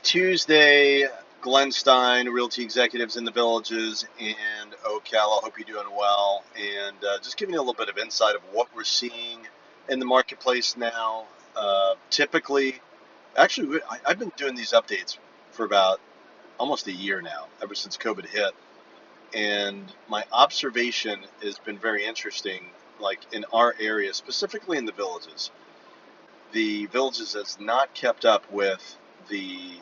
Tuesday, Glenn Stein, Realty Executives in the Villages, and Ocala. Hope you're doing well. And just giving you a little bit of insight of what we're seeing in the marketplace now. Typically, actually, I've been doing these updates for about almost a year now, ever since COVID hit. And my observation has been very interesting, like in our area, specifically in the Villages. The Villages has not kept up with the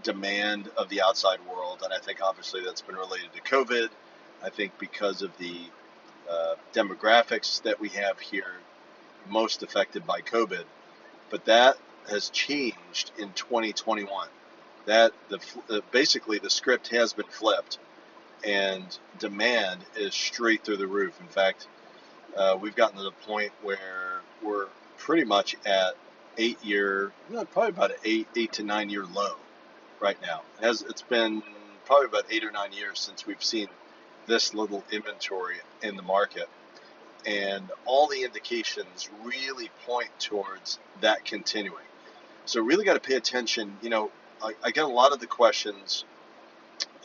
demand of the outside world, and I think obviously that's been related to COVID. I think because of the demographics that we have here, most affected by COVID, but that has changed in 2021. That basically the script has been flipped, and demand is straight through the roof. In fact, we've gotten to the point where we're pretty much at probably about an 8 to 9 year low right now. It's been probably about 8 or 9 years since we've seen this little inventory in the market, and all the indications really point towards that continuing. So really got to pay attention. I get a lot of the questions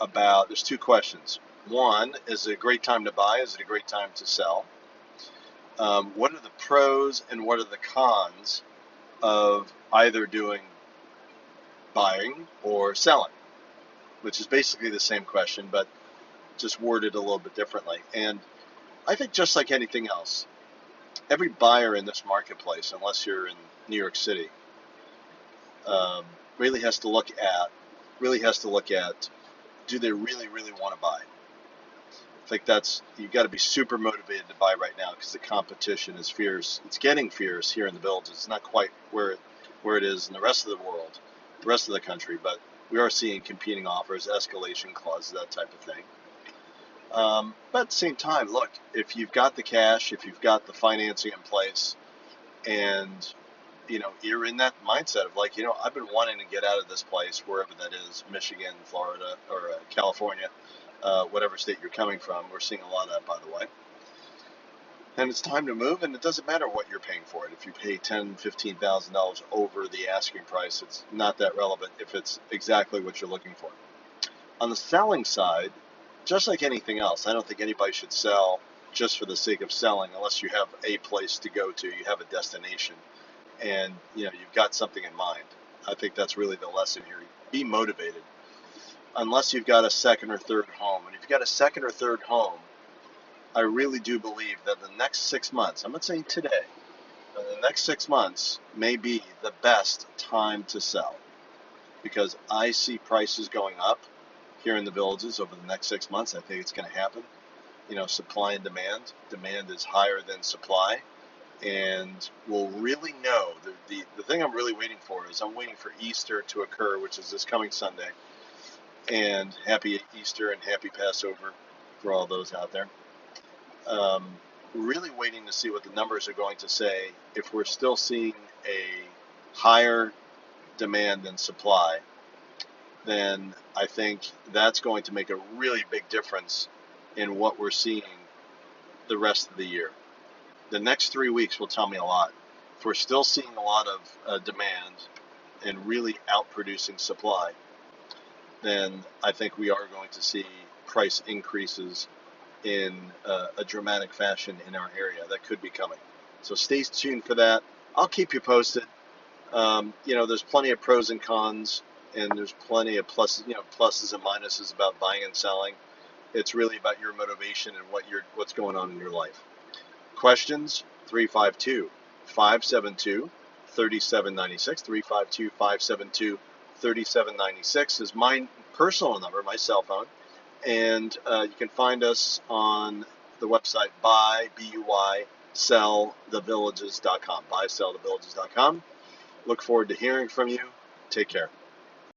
about. There's two questions. One, is it a great time to buy? Is it a great time to sell? What are the pros and what are the cons of either doing buying or selling, which is basically the same question, but just worded a little bit differently. And I think just like anything else, every buyer in this marketplace, unless you're in New York City, really has to look at, do they really want to buy? I think you've got to be super motivated to buy right now because the competition is fierce. It's getting fierce here in the Villages. It's not quite where it is in the rest of the world, the rest of the country, but we are seeing competing offers, escalation clauses, that type of thing. But at the same time, look, if you've got the cash, if you've got the financing in place, and you're in that mindset of like, I've been wanting to get out of this place, wherever that is, Michigan, Florida, or California, whatever state you're coming from. We're seeing a lot of that, by the way. And it's time to move, and it doesn't matter what you're paying for it. If you pay $10,000, $15,000 over the asking price, it's not that relevant if it's exactly what you're looking for. On the selling side, just like anything else, I don't think anybody should sell just for the sake of selling unless you have a place to go to, you have a destination, and you've got something in mind. I think that's really the lesson here. Be motivated. Unless you've got a second or third home. And if you've got a second or third home, I really do believe that the next 6 months, I'm not saying today, but the next 6 months may be the best time to sell, because I see prices going up here in the Villages over the next 6 months. I think it's going to happen. Supply and demand. Demand is higher than supply, and we'll really know. The thing I'm really waiting for is I'm waiting for Easter to occur, which is this coming Sunday. And happy Easter and happy Passover for all those out there. Really waiting to see what the numbers are going to say. If we're still seeing a higher demand than supply, then I think that's going to make a really big difference in what we're seeing the rest of the year. The next 3 weeks will tell me a lot. If we're still seeing a lot of demand and really outproducing supply, then I think we are going to see price increases in a dramatic fashion in our area. That could be coming. So stay tuned for that. I'll keep you posted. There's plenty of pros and cons, and there's plenty of pluses and minuses about buying and selling. It's really about your motivation and what's going on in your life. Questions? 352-572-3796, 352-572-3796 is my personal number, my cell phone. And you can find us on the website sellthevillages.com, buysellthevillages.com. Look forward to hearing from you. Take care.